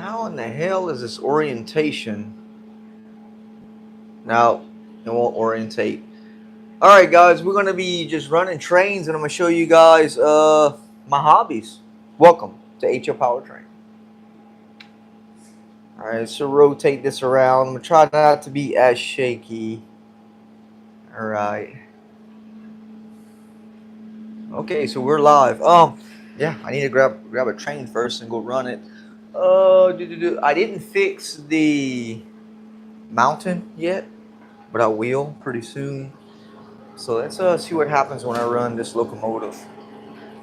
How in the hell is this orientation? No, it won't orientate. Alright guys, we're going to be just running trains and I'm going to show you guys my hobbies. Welcome to H.P.T Powertrain. Alright, so rotate this around. I'm going to try not to be as shaky. Alright. Okay, so we're live. Yeah, I need to grab a train first and go run it. I didn't fix the mountain yet, but I will pretty soon. So let's see what happens when I run this locomotive.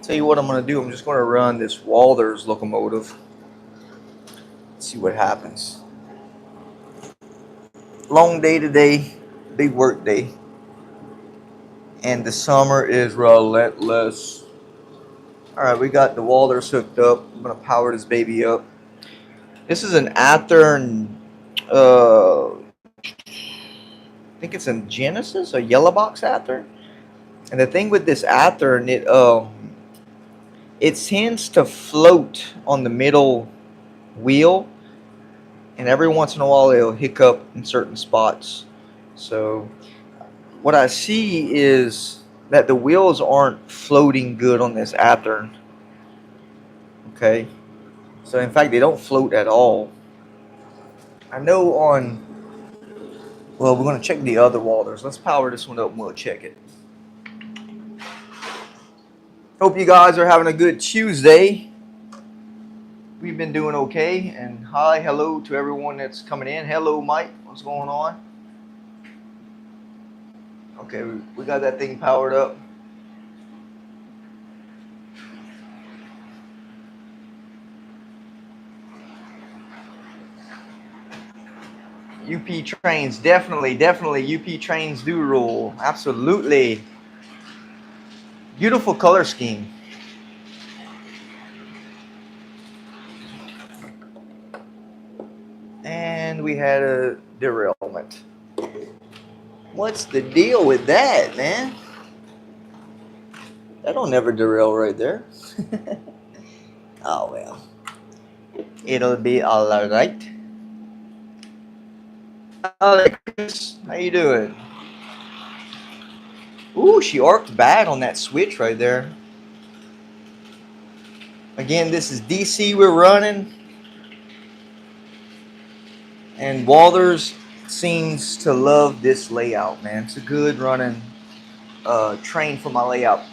Tell you what I'm going to do. I'm just going to run this Walther's locomotive. See what happens. Long day today, big work day. And the summer is relentless. Alright, we got the Walther's hooked up. I'm going to power this baby up. This is an Athearn, I think it's a Genesis, a yellow box Athearn. And the thing with this Athearn, it tends to float on the middle wheel, and every once in a while it'll hiccup in certain spots. So what I see is that the wheels aren't floating good on this Athearn. Okay, so in fact they don't float at all. I know on, well, we're going to check the other Walthers. Let's power this one up and we'll check it. Hope you guys are having a good Tuesday. We've been doing okay. And hi, hello to everyone that's coming in. Hello, Mike. What's going on? Okay, we got that thing powered up. UP trains, definitely UP trains do rule. Absolutely. Beautiful color scheme. And we had a derailment. What's the deal with that, man? That'll never derail right there. Oh well. It'll be alright. Alex, how you doing? Ooh, she arced bad on that switch right there. Again, this is DC we're running. And Walther's seems to love this layout, man. It's a good running train for my layout.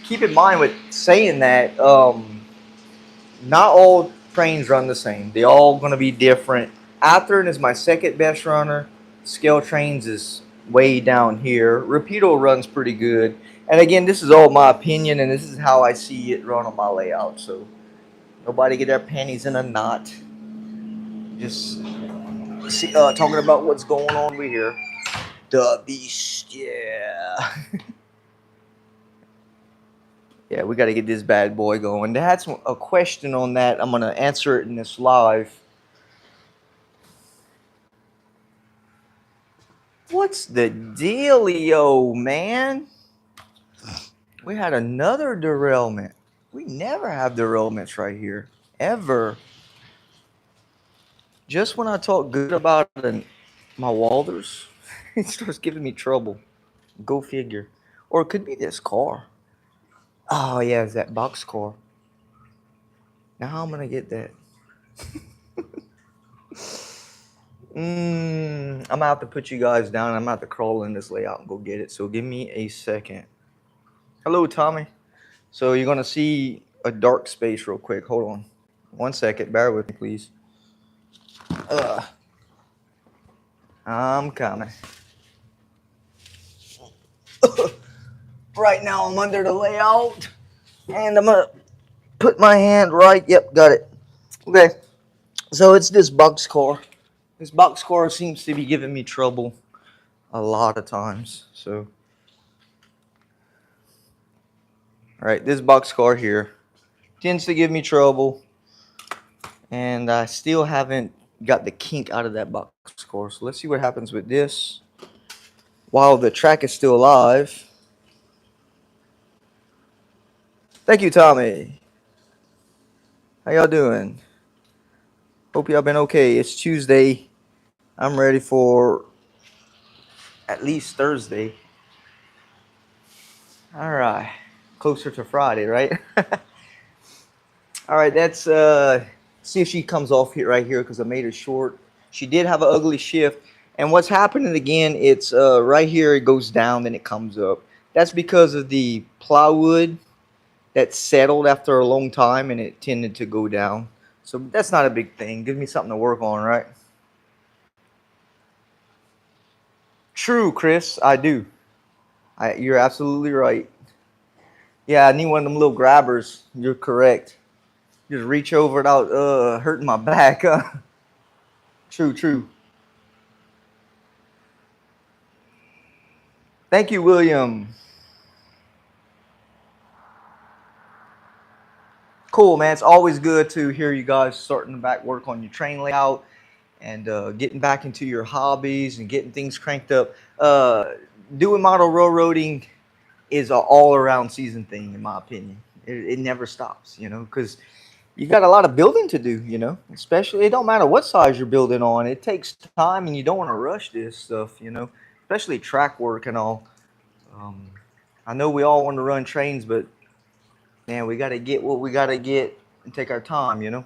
Keep in mind with saying that, not all trains run the same. They're all going to be different. Athearn is my second best runner. ScaleTrAinz is way down here. Rapido runs pretty good. And again, this is all my opinion, and this is how I see it run on my layout. So nobody get their panties in a knot. Just talking about what's going on over here. The beast, yeah. Yeah, we got to get this bad boy going. They had a question on that. I'm going to answer it in this live. What's the dealio, man? We had another derailment. We never have derailments right here. Ever. Just when I talk good about my Walthers, it starts giving me trouble. Go figure. Or it could be this car. Oh, yeah, it's that box car. Now how am I going to get that? I'm going to have to put you guys down. I'm going to have to crawl in this layout and go get it. So give me a second. Hello, Tommy. So you're going to see a dark space real quick. Hold on. 1 second. Bear with me, please. I'm coming. Right now I'm under the layout. And I'm going to put my hand right. Yep, got it. Okay. So it's this box car. This box car seems to be giving me trouble a lot of times. So, all right, this box car here tends to give me trouble. And I still haven't got the kink out of that box car. So let's see what happens with this while the track is still alive. Thank you, Tommy. How y'all doing? Hope y'all been okay. It's Tuesday. I'm ready for at least Thursday. All right. Closer to Friday, right? All right, that's see if she comes off here right here because I made it short. She did have an ugly shift. And what's happening again, it's right here, it goes down, then it comes up. That's because of the plywood that settled after a long time and it tended to go down. So that's not a big thing. Give me something to work on, right? True, Chris, I do. You're absolutely right. Yeah, I need one of them little grabbers. You're correct. Just reach over without hurting my back. True, true. Thank you, William. Cool, man. It's always good to hear you guys starting back work on your train layout and getting back into your hobbies and getting things cranked up. Doing model railroading is an all-around season thing, in my opinion. It never stops, because you got a lot of building to do, especially it don't matter what size you're building on. It takes time and you don't want to rush this stuff, especially track work and all. Um, I know we all want to run trains, but man, we got to get what we got to get and take our time.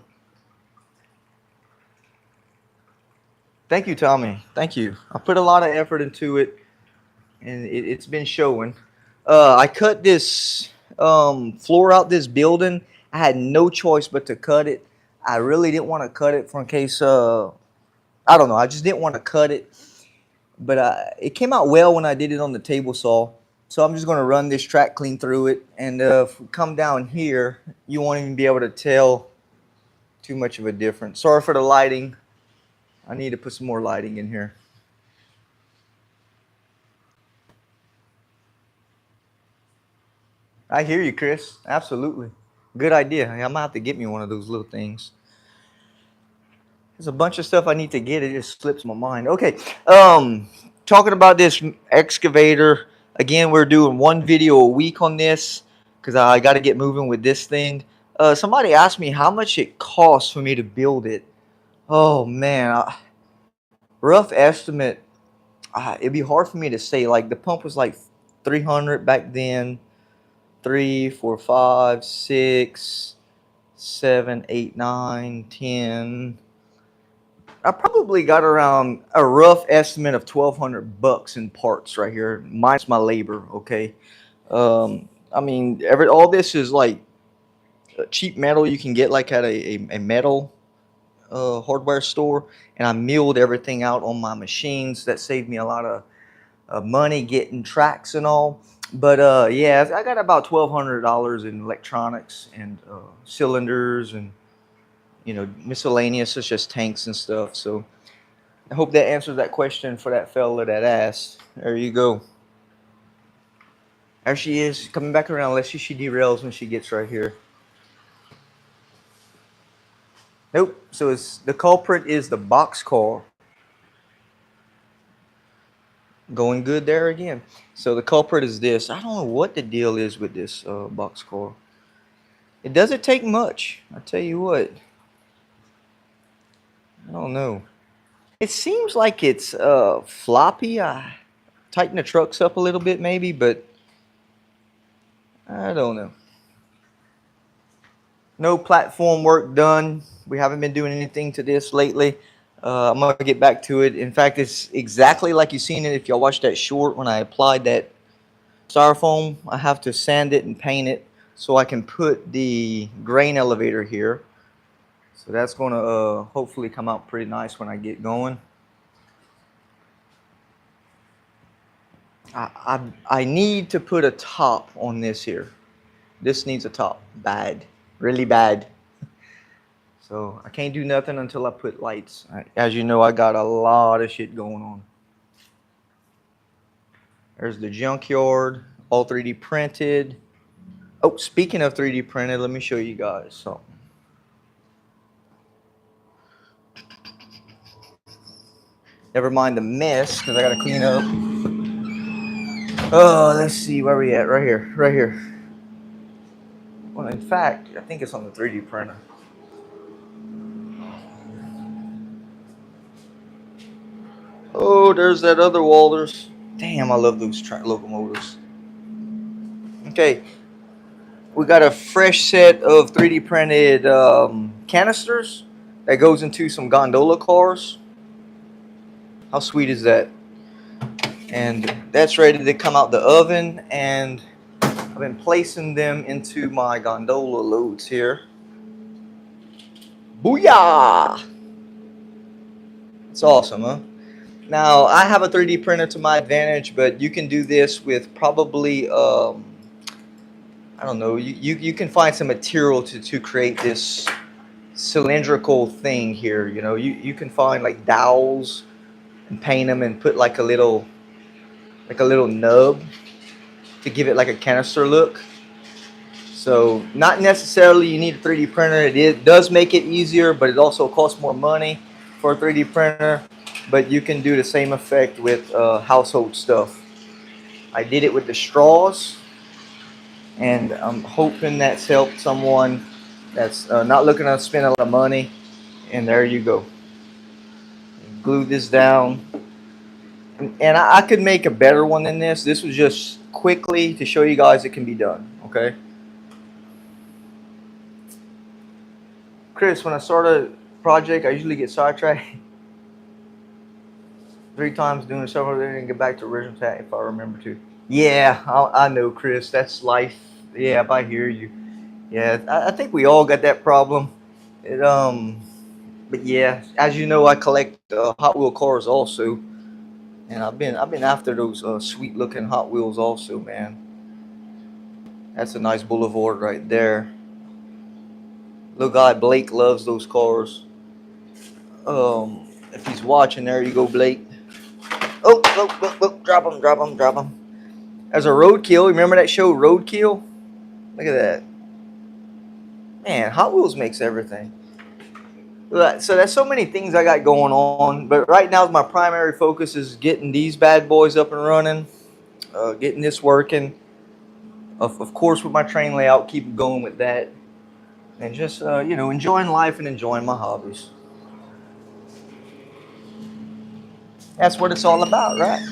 Thank you, Tommy. Thank you. I put a lot of effort into it and it's been showing. I cut this floor out this building. I had no choice but to cut it. I really didn't want to cut it for in case I don't know. I just didn't want to cut it, but it came out well when I did it on the table saw. So I'm just going to run this track clean through it, and if we come down here, you won't even be able to tell too much of a difference. Sorry for the lighting. I need to put some more lighting in here. I hear you, Chris. Absolutely. Good idea. I'm gonna have to get me one of those little things. There's a bunch of stuff I need to get. It just slips my mind. Okay. Talking about this excavator again. We're doing one video a week on this because I got to get moving with this thing. Somebody asked me how much it costs for me to build it. Oh man, rough estimate. It'd be hard for me to say. Like the pump was like 300 back then. 3, 4, 5, 6, 7, 8, 9, 10. I probably got around a rough estimate of $1,200 in parts right here, minus my labor. Okay, I mean, all this is like cheap metal you can get like at a metal hardware store, and I milled everything out on my machines. That saved me a lot of money getting tracks and all. But yeah, I got about $1,200 in electronics and cylinders and miscellaneous such as tanks and stuff. So I hope that answers that question for that fella that asked. There you go. There she is, coming back around. Let's see if she derails when she gets right here. Nope. So the culprit is the box car. Going good there again. So the culprit is this. I don't know what the deal is with this box car. It doesn't take much. I tell you what. I don't know. It seems like it's floppy. I tighten the trucks up a little bit maybe, but I don't know. No platform work done. We haven't been doing anything to this lately. I'm going to get back to it. In fact, it's exactly like you've seen it if y'all watched that short when I applied that styrofoam. I have to sand it and paint it so I can put the grain elevator here. So that's going to hopefully come out pretty nice when I get going. I need to put a top on this here. This needs a top. Bad. Really bad. So I can't do nothing until I put lights. As you know, I got a lot of shit going on. There's the junkyard, all 3D printed. Oh, speaking of 3D printed, let me show you guys something. Never mind the mess, because I got to clean up. Oh, let's see where we at. Right here. Right here. Well, in fact, I think it's on the 3D printer. Oh, there's that other Walters. Damn, I love those locomotives. Okay, we got a fresh set of 3D printed canisters that goes into some gondola cars. How sweet is that? And that's ready to come out the oven, and I've been placing them into my gondola loads here. Booyah! It's awesome, huh? Now, I have a 3D printer to my advantage, but you can do this with probably, I don't know, you can find some material to create this cylindrical thing here. You know, you can find like dowels and paint them and put like a little nub to give it like a canister look. So not necessarily you need a 3D printer. Does make it easier, but it also costs more money for a 3D printer. But you can do the same effect with household stuff. I did it with the straws, and I'm hoping that's helped someone that's not looking to spend a lot of money. And there you go. Glue this down. And I could make a better one than this. This was just quickly to show you guys it can be done. Okay. Chris, when I start a project, I usually get sidetracked 3 times doing several and get back to original tag if I remember to. Yeah, I know, Chris. That's life. Yeah, I hear you. Yeah, I think we all got that problem. It, but yeah, as you know, I collect Hot Wheel cars also, and I've been after those sweet looking Hot Wheels also, man. That's a nice boulevard right there. Little guy Blake loves those cars. If he's watching, there you go, Blake. Oh, oh, oh, oh, drop him, drop him, drop him. There's a Roadkill. Remember that show, Roadkill? Look at that. Man, Hot Wheels makes everything. So there's so many things I got going on, but right now my primary focus is getting these bad boys up and running, getting this working. Of course, with my train layout, keep going with that, and just enjoying life and enjoying my hobbies. That's what it's all about, right?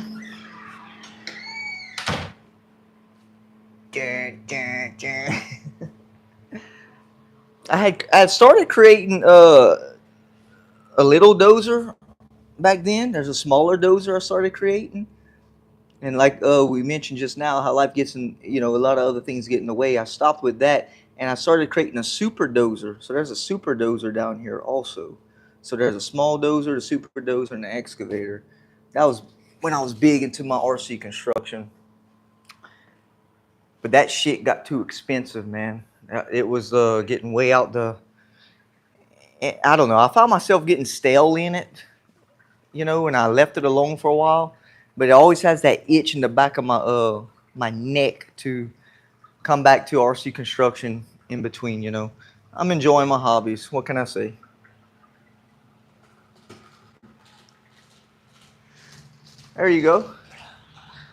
I had started creating a little dozer back then. There's a smaller dozer I started creating, and like we mentioned just now, how life gets in, a lot of other things get in the way. I stopped with that, and I started creating a super dozer. So there's a super dozer down here also. So there's a small dozer, the super dozer, and the excavator. That was when I was big into my RC construction. But that shit got too expensive, man. It was getting way out the. I don't know. I found myself getting stale in it, and I left it alone for a while. But it always has that itch in the back of my neck to come back to RC construction in between. I'm enjoying my hobbies. What can I say? There you go.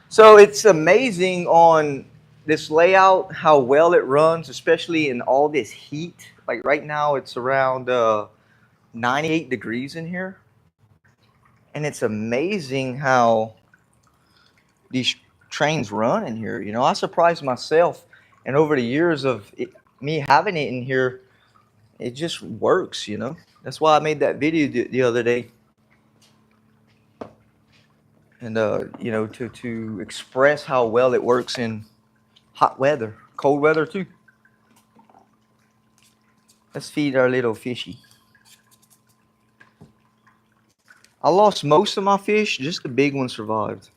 So it's amazing on this layout how well it runs, especially in all this heat. Like right now, it's around 98 degrees in here. And it's amazing how these trains run in here. I surprised myself. And over the years of me having it in here, it just works. That's why I made that video the other day. And, to express how well it works in hot weather, cold weather too. Let's feed our little fishy. I lost most of my fish, just the big one survived.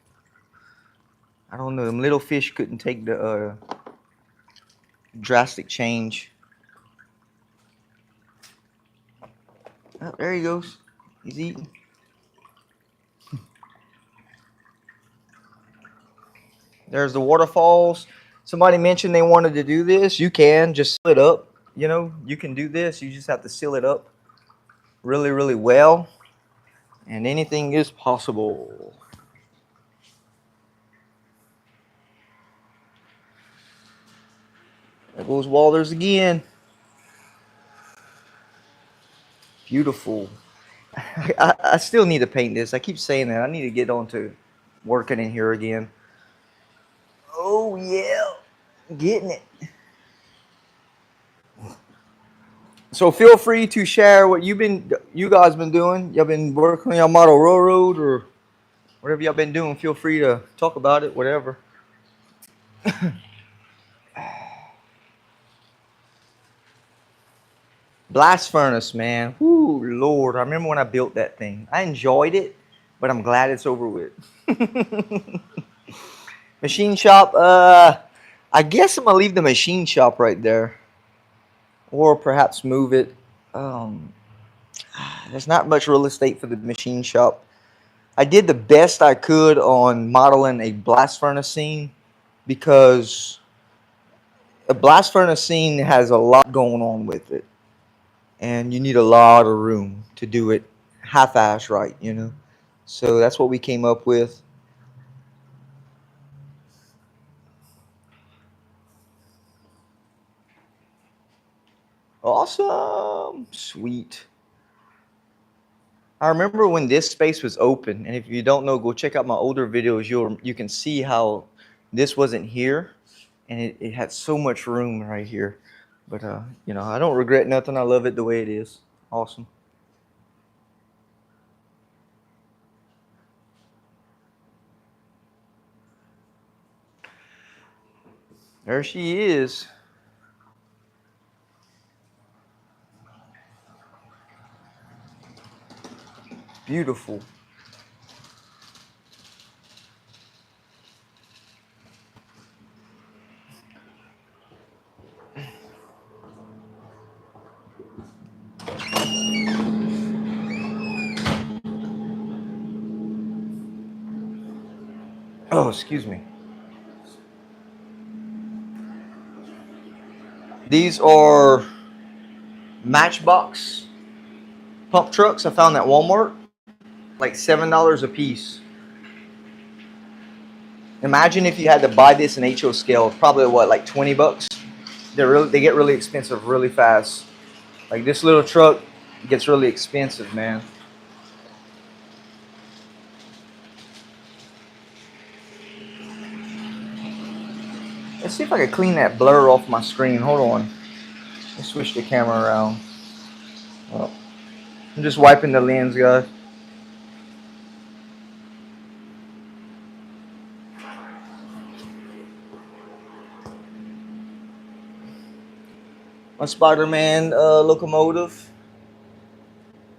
I don't know, them little fish couldn't take the drastic change. Oh, there he goes. He's eating. There's the waterfalls. Somebody mentioned they wanted to do this. You can just seal it up. You can do this. You just have to seal it up really, really well. And anything is possible. There goes Walters again. Beautiful. I still need to paint this. I keep saying that. I need to get on to working in here again. Oh yeah, getting it. So feel free to share what you guys been doing. Y'all been working on your model railroad or whatever y'all been doing. Feel free to talk about it, whatever. Blast furnace, man. Whoo, Lord. I remember when I built that thing. I enjoyed it, but I'm glad it's over with. Machine shop, I guess I'm gonna leave the machine shop right there. Or perhaps move it. Um, there's not much real estate for the machine shop. I did the best I could on modeling a blast furnace scene because a blast furnace scene has a lot going on with it. And you need a lot of room to do it half-ass right, you know. So that's what we came up with. Awesome, sweet. I remember when this space was open, and if you don't know, go check out my older videos. You can see how this wasn't here, and it had so much room right here. But you know, I don't regret nothing. I love it the way it is. Awesome. There she is. Beautiful. Oh, excuse me. These are Matchbox pump trucks I found at Walmart, like $7 a piece. Imagine if you had to buy this in HO scale, probably what, like 20 bucks? They get really expensive really fast. Like this little truck gets really expensive, man. Let's see if I can clean that blur off my screen. Hold on. Let's switch the camera around. Oh, I'm just wiping the lens, guys. My Spider-Man locomotive.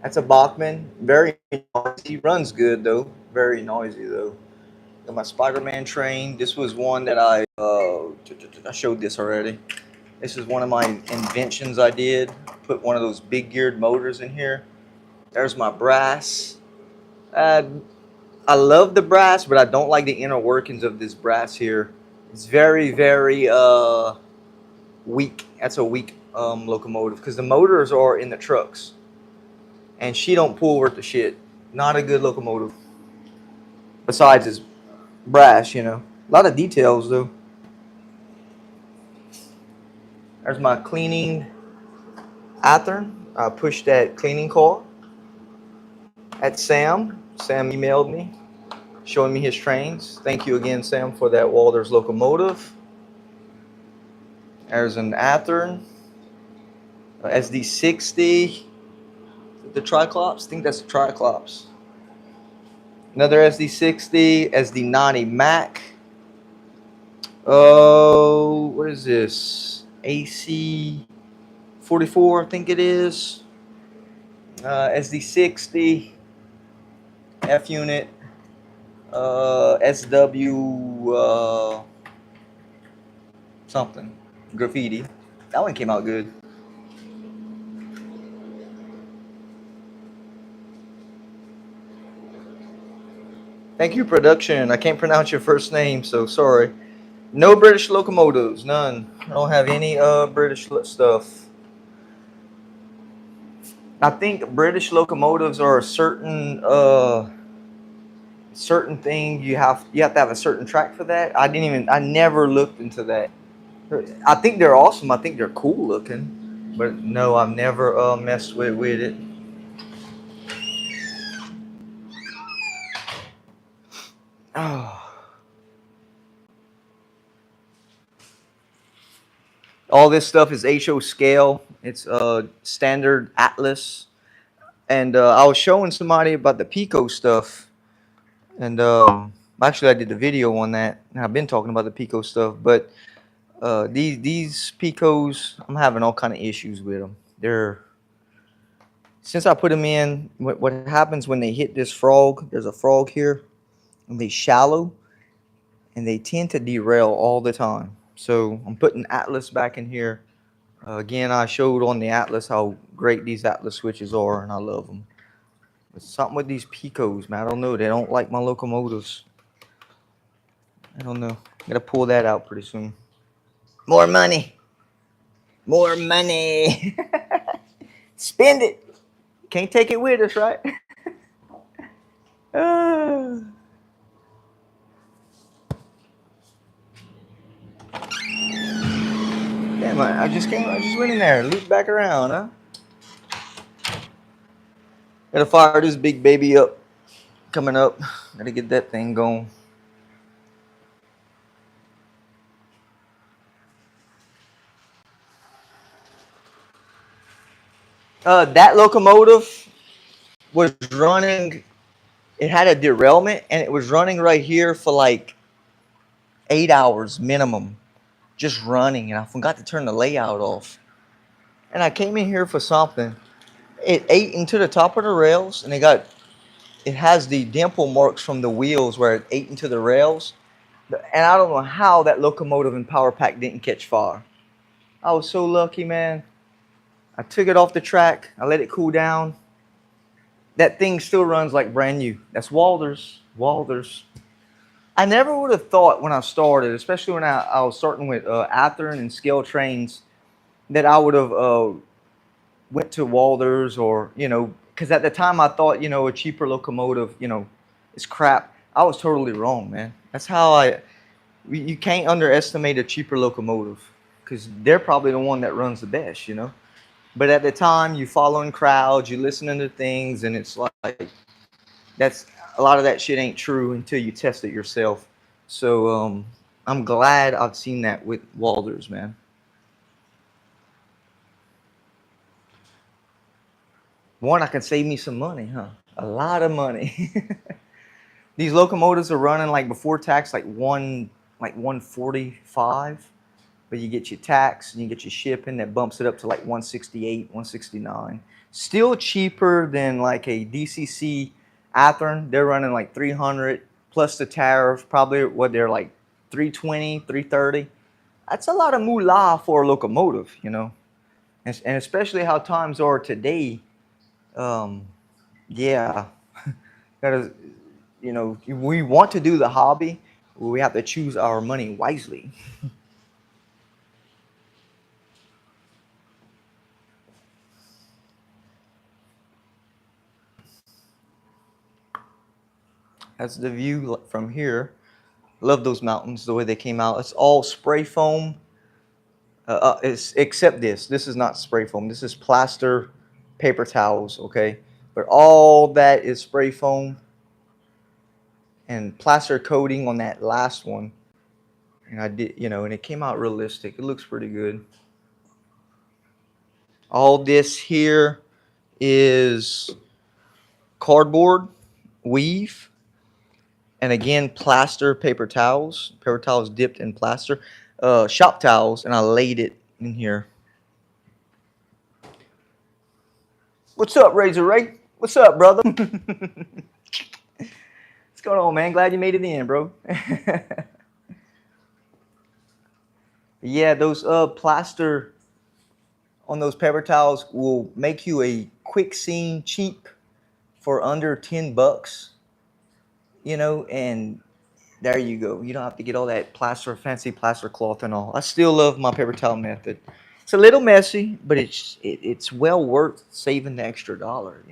That's a Bachman. Very noisy. Runs good though. Very noisy though. Got my Spider-Man train. This was one that I showed this already. This is one of my inventions I did. Put one of those big geared motors in here. There's my brass. Uh, I love the brass, but I don't like the inner workings of this brass here. It's very, very weak. That's a weak locomotive because the motors are in the trucks, and she don't pull worth the shit. Not a good locomotive. Besides, it's brass, you know. A lot of details though. There's my cleaning Athern. I pushed that cleaning car at Sam. Sam emailed me, showing me his trains. Thank you again, Sam, for that Walters locomotive. There's an Athern. SD60. The Triclops? I think that's the Triclops. Another SD60. SD90 Mac. Oh, what is this? AC 44, I think it is. SD60. F unit. SW something. Graffiti. That one came out good. Thank you, production. I can't pronounce your first name, so sorry. No British locomotives, none. I don't have any British stuff. I think British locomotives are a certain thing. You have to have a certain track for that. I never looked into that. I think they're awesome. I think they're cool looking, but no, I've never messed with it. Oh. All this stuff is HO scale. It's standard Atlas. And I was showing somebody about the Pico stuff. And actually, I did a video on that. And I've been talking about the Pico stuff. But these Picos, I'm having all kind of issues with them. They're since I put them in, what happens when they hit this frog? There's a frog here, and they shallow, and they tend to derail all the time. So I'm putting Atlas back in here. Again, I showed on the Atlas how great these Atlas switches are, and I love them. But something with these Picos, man, I don't know. They don't like my locomotives. I don't know. I'm gonna pull that out pretty soon. More money. More money. Spend it. Can't take it with us, right? Damn, I just went in there, looped back around, huh? Gotta fire this big baby up. Coming up. Gotta get that thing going. That locomotive was running. It had a derailment, and it was running right here for like 8 hours minimum, just running. And I forgot to turn the layout off. And I came in here for something. It ate into the top of the rails, and it has the dimple marks from the wheels where it ate into the rails. And I don't know how that locomotive and power pack didn't catch fire. I was so lucky, man. I took it off the track. I let it cool down. That thing still runs like brand new. That's Walthers. Walthers. I never would have thought when I started, especially when I was starting with Athearn and scale trains, that I would have went to Walthers or, because at the time I thought, a cheaper locomotive, is crap. I was totally wrong, man. That's how you can't underestimate a cheaper locomotive because they're probably the one that runs the best. But at the time, you following crowds, you listening to things, and it's like that's a lot of that shit ain't true until you test it yourself. So I'm glad I've seen that with Walthers, man. One, I can save me some money, huh? A lot of money. These locomotives are running like before tax, like 145, but you get your tax and you get your shipping that bumps it up to like 168, 169. Still cheaper than like a DCC Athearn. They're running like 300 plus the tariff, probably what they're like 320, 330. That's a lot of moolah for a locomotive. And especially how times are today. Yeah, gotta, we want to do the hobby. We have to choose our money wisely. That's the view from here. Love those mountains, the way they came out. It's all spray foam. Except this. This is not spray foam. This is plaster paper towels, okay? But all that is spray foam and plaster coating on that last one. And I did, and it came out realistic. It looks pretty good. All this here is cardboard, weave, and again, plaster paper towels dipped in plaster, shop towels, and I laid it in here. What's up, Razor Ray? What's up, brother? What's going on, man? Glad you made it in, bro. Yeah, those plaster on those paper towels will make you a quick scene cheap for under $10, and there you go. You don't have to get all that fancy plaster cloth and all. I still love my paper towel method. It's a little messy, but it's well worth saving the extra dollar.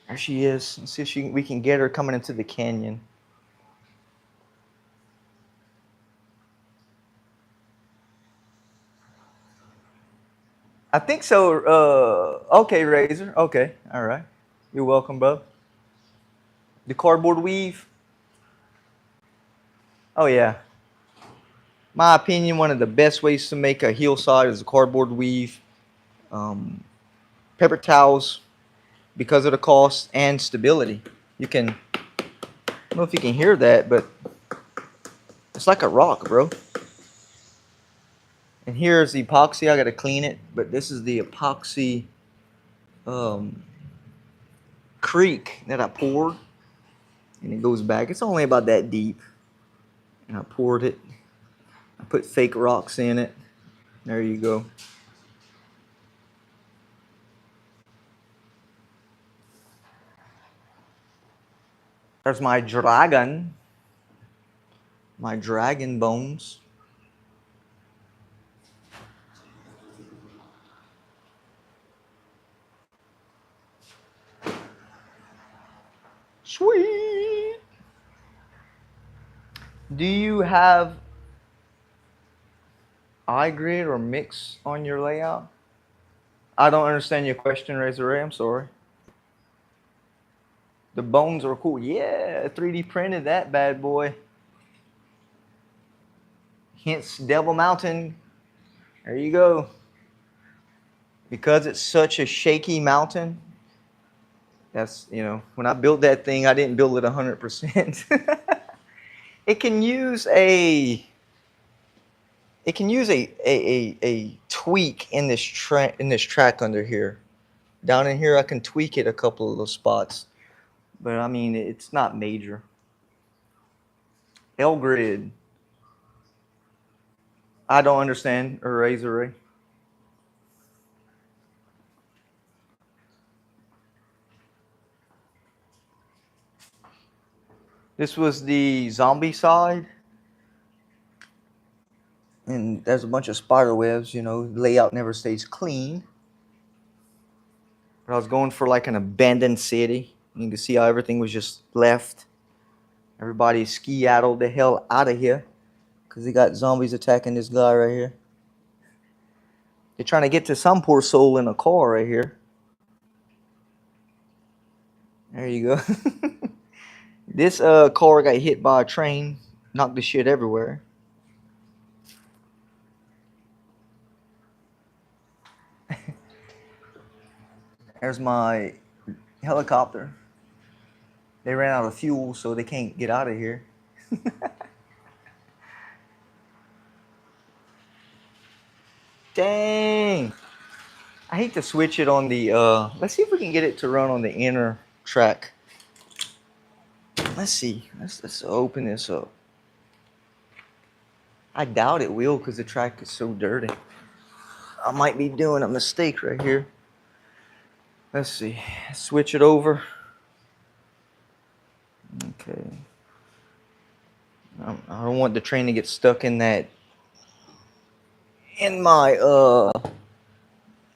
There she is. Let's see if we can get her coming into the canyon. I think so. Okay, Razor. Okay, all right. You're welcome, bub. The cardboard weave. Oh yeah. My opinion, one of the best ways to make a hillside is a cardboard weave. Paper towels, because of the cost and stability. You can, I don't know if you can hear that, but it's like a rock, bro. And here's the epoxy. I gotta clean it, but this is the epoxy um, creek that I poured, and it goes back. It's only about that deep, and I poured it. I put fake rocks in it. There you go. There's my dragon bones. Sweet. Do you have iGrid or mix on your layout? I don't understand your question, Razor Ray. I'm sorry. The bones are cool. Yeah, 3D printed that bad boy. Hence Devil Mountain. There you go. Because it's such a shaky mountain, that's, you know, when I built that thing, I didn't build it 100%. It can use a tweak in this track under here. Down in here, I can tweak it a couple of those spots, but I mean, it's not major. L-grid. I don't understand a Razor Ray. This was the zombie side. And there's a bunch of spider webs, you know, layout never stays clean. But I was going for like an abandoned city. You can see how everything was just left. Everybody skedaddled the hell out of here because they got zombies attacking this guy right here. They're trying to get to some poor soul in a car right here. There you go. This car got hit by a train, knocked the shit everywhere. There's my helicopter. They ran out of fuel, so they can't get out of here. Dang. I hate to switch it on the, let's see if we can get it to run on the inner track. Let's see. Let's open this up. I doubt it will because the track is so dirty. I might be doing a mistake right here. Let's see. Switch it over. Okay. I don't want the train to get stuck in that, in my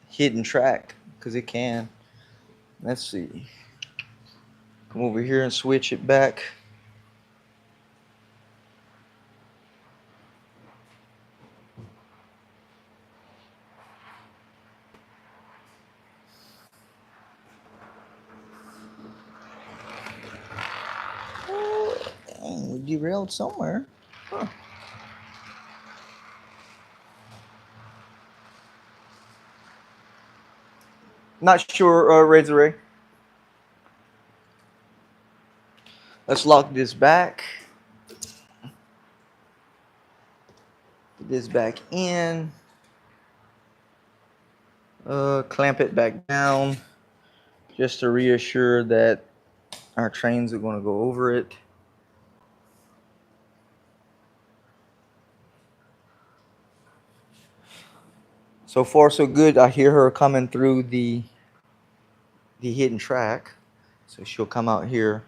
hidden track, because it can. Let's see. Come over here and switch it back. Oh, dang, we derailed somewhere. Huh. Not sure, Razor Ray. Let's lock this back. Put this back in. Clamp it back down just to reassure that our trains are going to go over it. So far, so good. I hear her coming through the hidden track. So she'll come out here.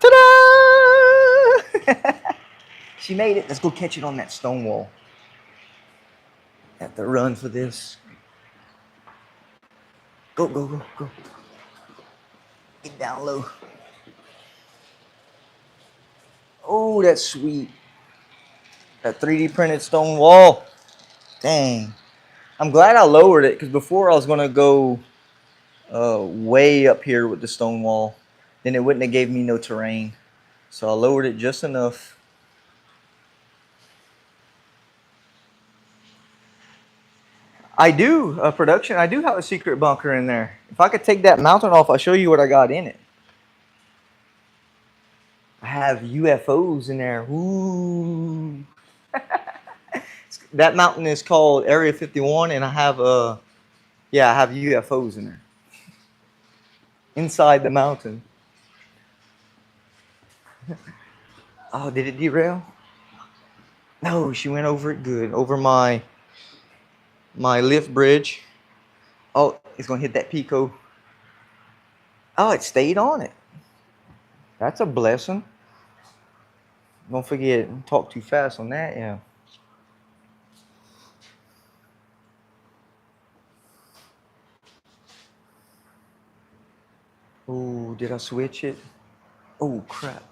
Ta-da! She made it. Let's go catch it on that stone wall. Have to run for this. Go, go, go, go. Get down low. Oh, that's sweet. That 3D printed stone wall. Dang. I'm glad I lowered it because before I was going to go way up here with the stone wall. then it wouldn't have gave me no terrain. So I lowered it just enough. I do, production. I do have a secret bunker in there. If I could take that mountain off, I'll show you what I got in it. I have UFOs in there. Ooh. That mountain is called Area 51, and I have yeah, I have UFOs in there. Inside the mountain. Oh, did it derail? No, she went over it good. Over my lift bridge. Oh, it's gonna hit that Pico. Oh, it stayed on it. That's a blessing. Don't forget, talk too fast on that, yeah. Oh, did I switch it? Oh, crap.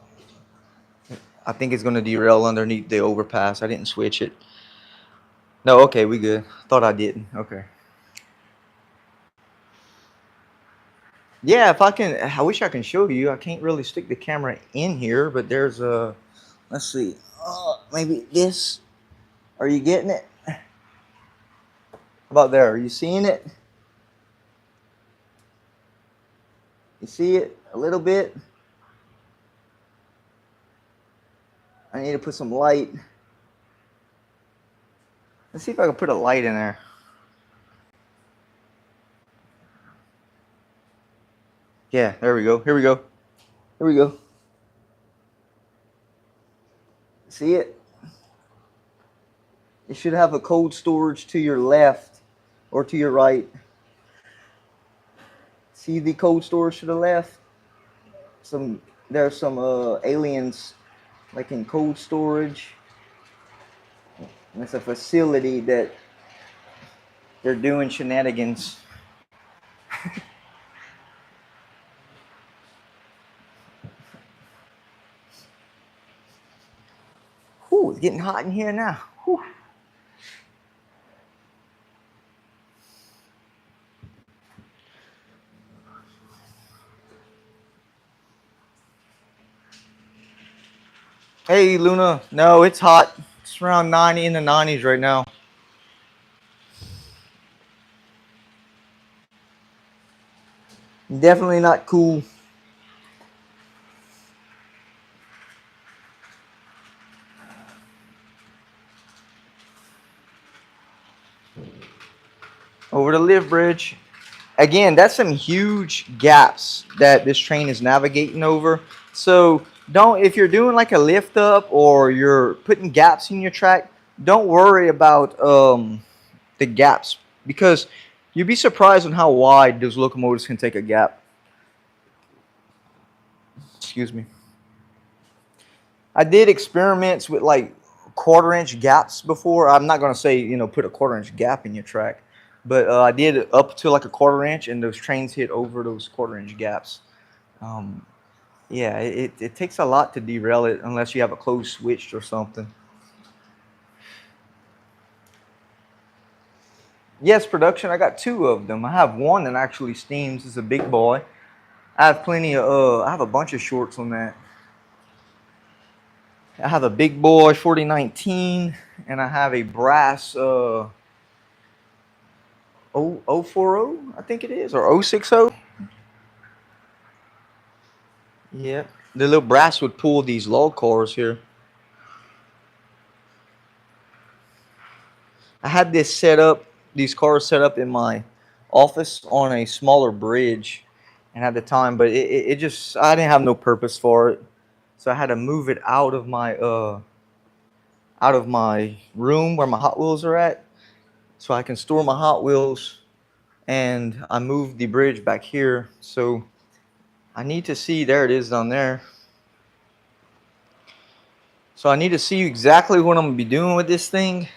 I think it's gonna derail underneath the overpass. I didn't switch it. No, okay, we good. Thought I didn't. Okay. Yeah, if I can, I wish I can show you. I can't really stick the camera in here, but there's a, let's see. Maybe this. Are you getting it? How about there? Are you seeing it? You see it a little bit? I need to put some light. Let's see if I can put a light in there. Yeah, there we go. Here we go. Here we go. See it? You should have a cold storage to your left or to your right. See the cold storage to the left? There's some aliens like in cold storage. And it's a facility that they're doing shenanigans. Whew, it's getting hot in here now. Whew. Hey, Luna. No, it's hot. It's around 90 in the 90s right now. Definitely not cool. Over the lift bridge. Again, that's some huge gaps that this train is navigating over. So don't, if you're doing like a lift up or you're putting gaps in your track, don't worry about the gaps, because you'd be surprised on how wide those locomotives can take a gap. Excuse me. I did experiments with like quarter-inch gaps before. I'm not gonna say, you know, put a quarter-inch gap in your track, but I did up to like a quarter-inch, and those trains hit over those quarter-inch gaps. Yeah, it takes a lot to derail it unless you have a closed switch or something. Yes, production. I got two of them. I have one that actually steams. It's a big boy. I have plenty of. I have a bunch of shorts on that. I have a big boy 4019, and I have a brass 040, I think it is, or 060. Yeah, the little brass would pull these log cars here. I had this set up, these cars set up in my office on a smaller bridge, and at the time, but it just, I didn't have no purpose for it, so I had to move it out of my room where my Hot Wheels are at, so I can store my Hot Wheels. And I moved the bridge back here, so I need to see, there it is down there. So I need to see exactly what I'm gonna be doing with this thing.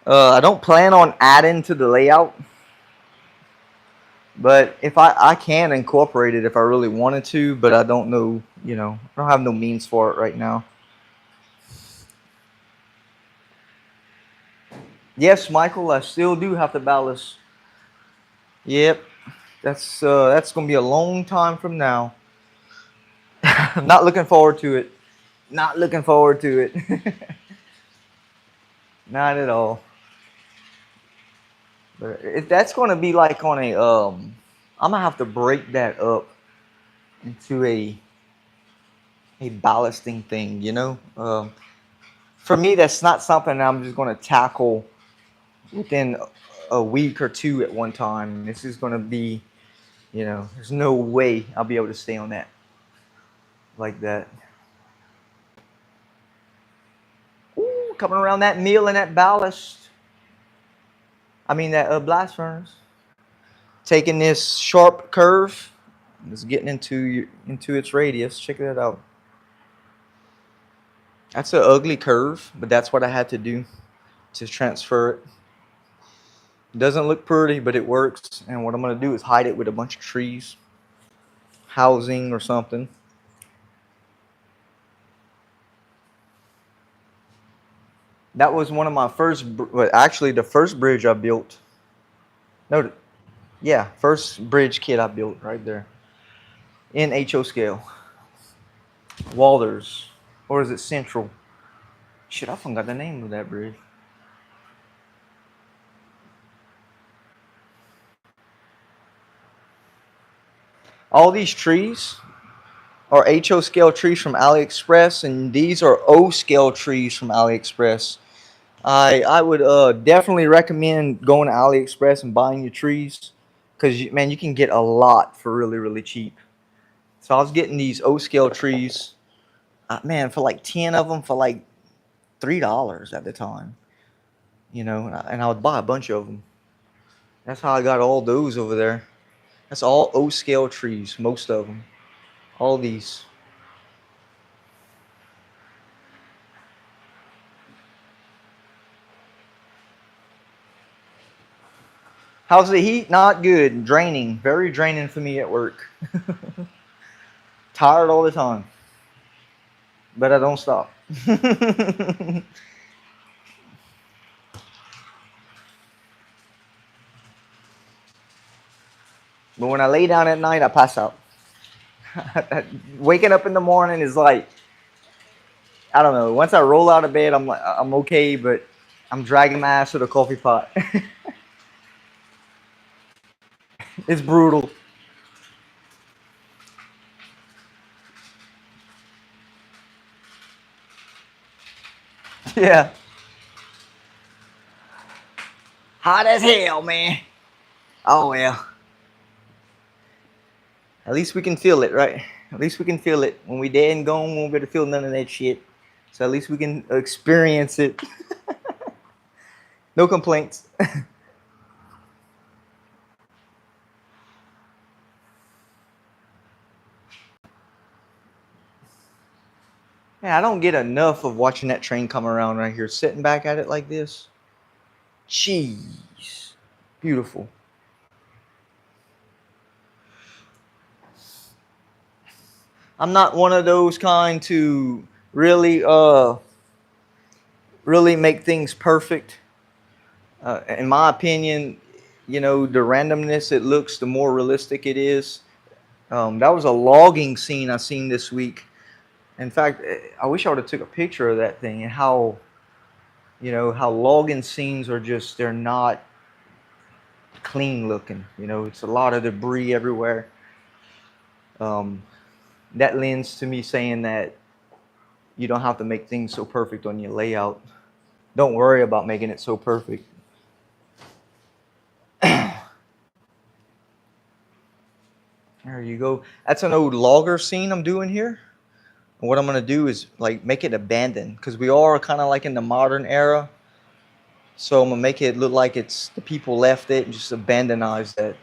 I don't plan on adding to the layout, but if I can incorporate it if I really wanted to, but I don't know, you know, I don't have no means for it right now. Yes, Michael, I still do have to ballast. Yep, that's gonna be a long time from now. Not looking forward to it. Not looking forward to it. Not at all. But if that's going to be like on a, I'm gonna have to break that up into a ballasting thing. You know, for me, that's not something I'm just going to tackle within a week or two at one time. This is going to be, you know, there's no way I'll be able to stay on that like that. Ooh, coming around that mill and that ballast. I mean that blast furnace. Taking this sharp curve, it's getting into its radius. Check that out. That's an ugly curve, but that's what I had to do to transfer it. It doesn't look pretty, but it works. And what I'm going to do is hide it with a bunch of trees, housing or something. That was one of my first, well, actually the first bridge I built. No, yeah, first bridge kit I built right there. In HO scale. Walters. Or is it Central? Shit, I forgot the name of that bridge. All these trees are HO scale trees from AliExpress, and these are O scale trees from AliExpress. I would definitely recommend going to AliExpress and buying your trees, because man, you can get a lot for really cheap. So I was getting these O scale trees, man, for like 10 of them for like $3 at the time. You know, and I would buy a bunch of them. That's how I got all those over there. That's all O scale trees, most of them. All these. How's the heat? Not good. Draining. Very draining for me at work. Tired all the time. But I don't stop. But when I lay down at night, I pass out. Waking up in the morning is like, I don't know. Once I roll out of bed, I'm like, I'm okay, but I'm dragging my ass to the coffee pot. It's brutal. Yeah. Hot as hell, man. Oh well. At least we can feel it, right? At least we can feel it. When we dead and gone, we won't be able to feel none of that shit. So at least we can experience it. No complaints. Man, I don't get enough of watching that train come around right here, sitting back at it like this. Jeez. Beautiful. I'm not one of those kind to really make things perfect. In my opinion, you know, the randomness it looks, the more realistic it is. That was a logging scene I seen this week. In fact, I wish I would have took a picture of that thing and how, you know, how logging scenes are just, they're not clean looking. You know, it's a lot of debris everywhere. That lends to me saying that you don't have to make things so perfect on your layout. Don't worry about making it so perfect. There you go. That's an old logger scene I'm doing here. And what I'm going to do is like make it abandoned, because we are kind of like in the modern era. So I'm going to make it look like it's the people left it and just abandonize that.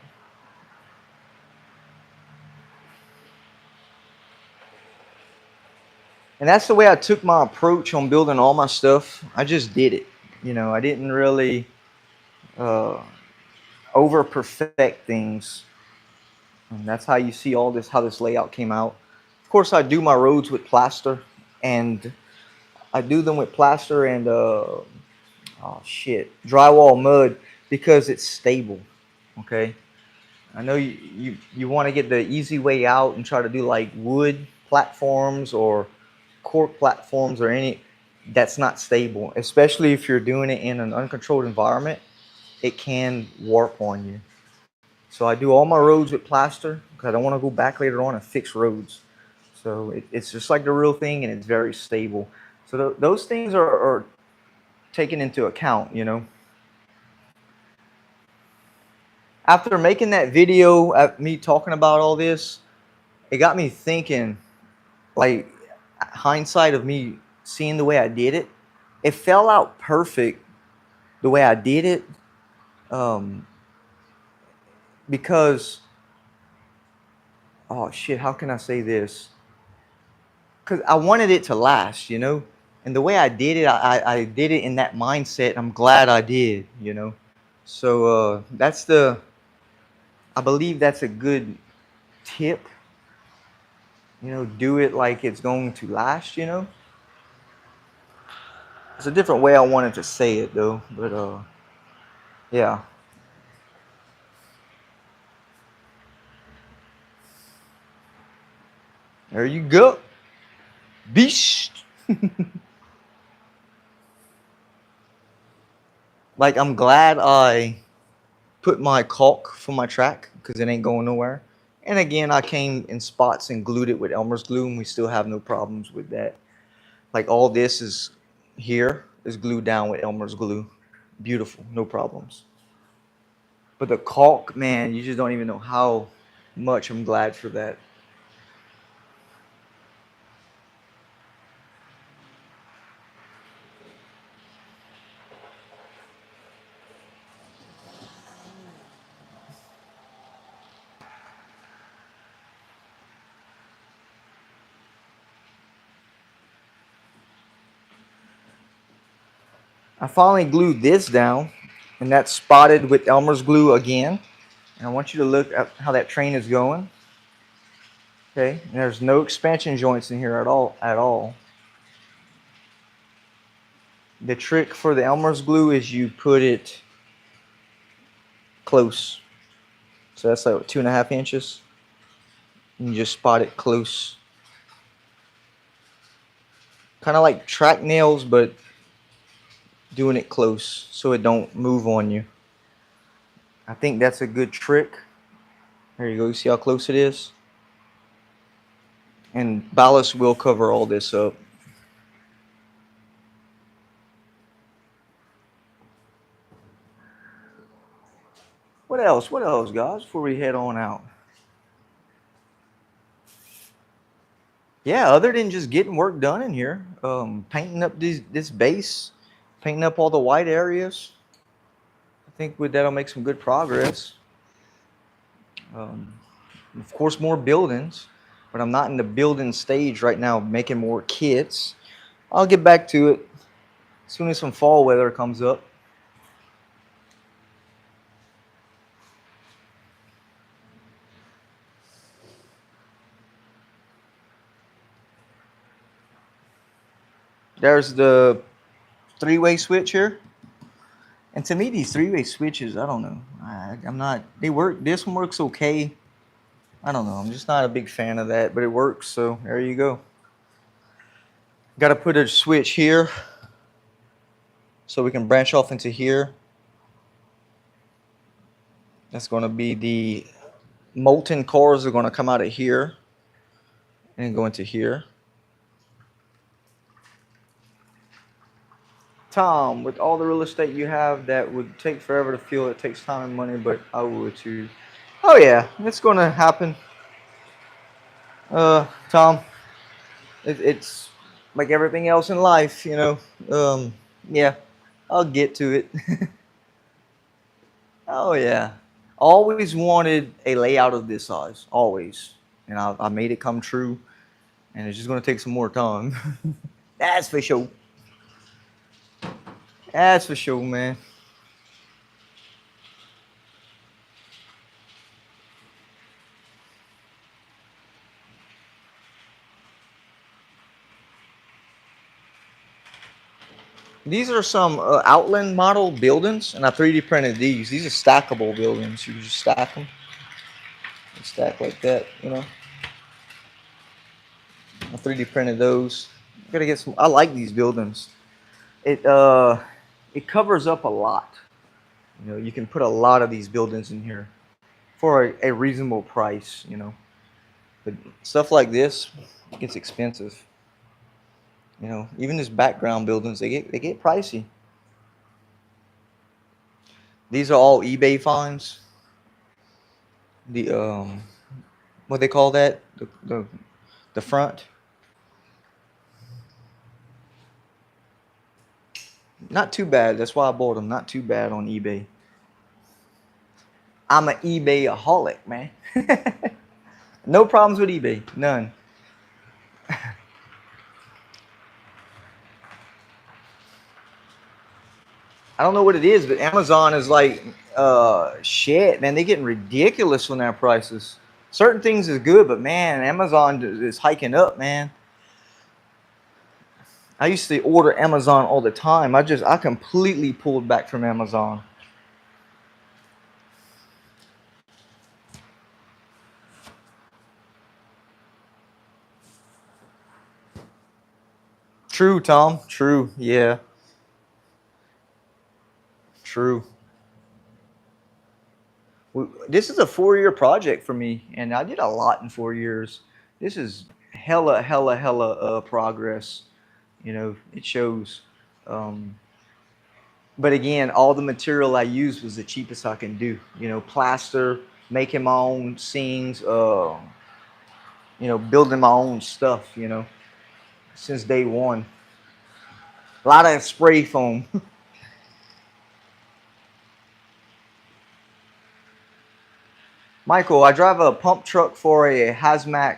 And that's the way I took my approach on building all my stuff. I just did it. You know, I didn't really uh, over perfect things. And that's how you see all this, how this layout came out. Of course, I do my roads with plaster, and I do them with plaster and drywall mud, because it's stable. Okay, I know you want to get the easy way out and try to do like wood, platforms or cork platforms or any that's not stable, especially if you're doing it in an uncontrolled environment. It can warp on you. So I do all my roads with plaster because I don't want to go back later on and fix roads. So it's just like the real thing, and it's very stable. So those things are taken into account, you know. After making that video, me talking about all this, it got me thinking, like, hindsight of me seeing the way I did it. It fell out perfect the way I did it, um, because, oh shit, how can I say this? Because I wanted it to last, you know. And the way I did it, I did it in that mindset. I'm glad I did, you know. So I believe that's a good tip. You know, do it like it's going to last, you know. It's a different way I wanted to say it though, but yeah. There you go. Beast. Like, I'm glad I put my caulk for my track because it ain't going nowhere. And again, I came in spots and glued it with Elmer's glue, and we still have no problems with that. Like, all this is here is glued down with Elmer's glue. Beautiful, no problems. But the caulk, man, you just don't even know how much I'm glad for that. I finally glued this down, and that's spotted with Elmer's glue again. And I want you to look at how that train is going. Okay, and there's no expansion joints in here at all. The trick for the Elmer's glue is you put it close. So that's like 2.5 inches. And you just spot it close. Kind of like track nails, but doing it close so it don't move on you. I think that's a good trick. There you go. You see how close it is? And ballast will cover all this up. What else? What else, guys, before we head on out? Yeah, other than just getting work done in here, painting up this base, painting up all the white areas. I think with that'll make some good progress. Of course, more buildings, but I'm not in the building stage right now, making more kits. I'll get back to it as soon as some fall weather comes up. There's the three-way switch here. And to me, these three-way switches, I don't know. I'm not, they work, this one works okay. I don't know, I'm just not a big fan of that, but it works, so there you go. Got to put a switch here so we can branch off into here. That's going to be the molten cores are going to come out of here and go into here. Tom, with all the real estate you have, that would take forever to fill. It takes time and money, but I would too. Oh yeah, it's going to happen. Tom, it's like everything else in life, you know. Yeah, I'll get to it. Oh yeah, always wanted a layout of this size, always, and I made it come true. And it's just going to take some more time. That's for sure. That's for sure, man. These are some Outland model buildings, and I 3D printed these. These are stackable buildings. You can just stack them. And stack like that, you know. I 3D printed those. Gotta get some. I like these buildings. It it covers up a lot. You know, you can put a lot of these buildings in here for a reasonable price. You know, but stuff like this gets expensive. You know, even these background buildings, they get pricey. These are all eBay finds. The what they call that? The front. Not too bad. That's why I bought them. Not too bad on eBay. I'm an eBay-aholic, man. No problems with eBay. None. I don't know what it is, but Amazon is like, shit, man. They're getting ridiculous on their prices. Certain things is good, but man, Amazon is hiking up, man. I used to order Amazon all the time. I completely pulled back from Amazon. True, Tom. True. Yeah. True. This is a 4-year project for me, and I did a lot in 4 years. This is hella progress. You know, it shows. Um, but again, all the material I used was the cheapest I can do. You know, plaster, making my own scenes, you know, building my own stuff, you know, since day one. A lot of spray foam. Michael, I drive a pump truck for a hazmat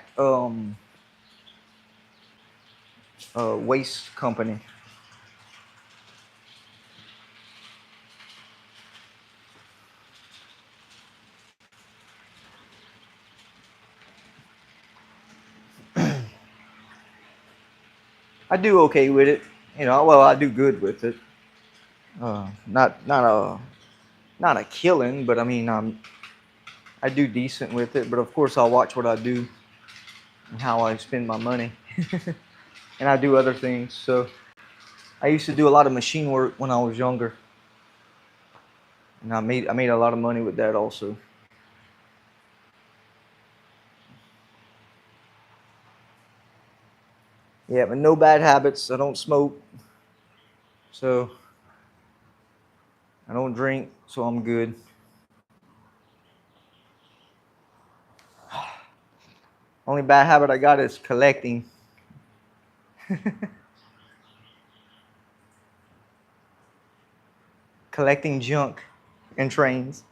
waste company. I do okay with it. You know, well, I do good with it. Not a killing, but I mean, I do decent with it. But of course, I'll watch what I do and how I spend my money, and I do other things. So I used to do a lot of machine work when I was younger, and I made a lot of money with that also. Yeah, but no bad habits. I don't smoke, so I don't drink, so I'm good. Only bad habit I got is collecting. Collecting junk and trains.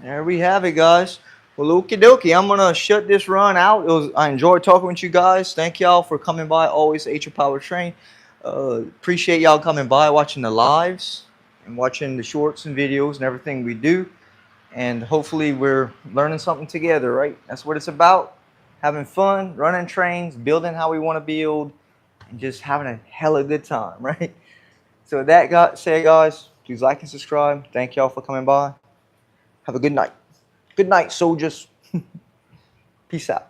There we have it, guys. Well, okie dokie. I'm gonna shut this run out. I enjoyed talking with you guys. Thank y'all for coming by. Always H.P.T Train. Appreciate y'all coming by, watching the lives, and watching the shorts and videos and everything we do. And hopefully we're learning something together, right? That's what it's about. Having fun, running trains, building how we want to build, and just having a hella good time, right? So with that said, guys, please like and subscribe. Thank y'all for coming by. Have a good night. Good night, soldiers. Peace out.